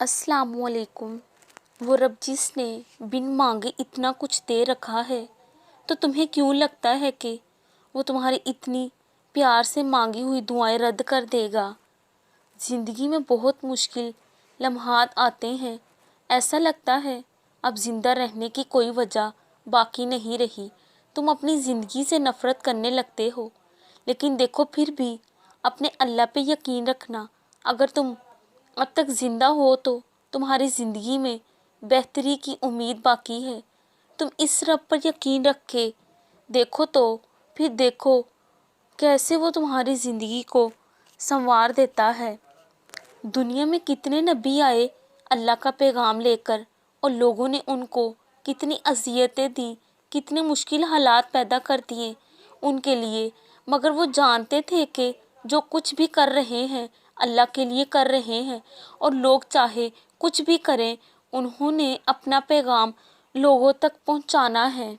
السلام علیکم۔ وہ رب جس نے بن مانگے اتنا کچھ دے رکھا ہے تو تمہیں کیوں لگتا ہے کہ وہ تمہاری اتنی پیار سے مانگی ہوئی دعائیں رد کر دے گا؟ زندگی میں بہت مشکل لمحات آتے ہیں، ایسا لگتا ہے اب زندہ رہنے کی کوئی وجہ باقی نہیں رہی، تم اپنی زندگی سے نفرت کرنے لگتے ہو، لیکن دیکھو پھر بھی اپنے اللہ پہ یقین رکھنا، اگر تم اب تک زندہ ہو تو تمہاری زندگی میں بہتری کی امید باقی ہے۔ تم اس رب پر یقین رکھ کے دیکھو تو پھر دیکھو کیسے وہ تمہاری زندگی کو سنوار دیتا ہے۔ دنیا میں کتنے نبی آئے اللہ کا پیغام لے کر، اور لوگوں نے ان کو کتنی اذیتیں دیں، کتنے مشکل حالات پیدا کر دیے ان کے لیے، مگر وہ جانتے تھے کہ جو کچھ بھی کر رہے ہیں اللہ کے لیے کر رہے ہیں، اور لوگ چاہے کچھ بھی کریں انہوں نے اپنا پیغام لوگوں تک پہنچانا ہے۔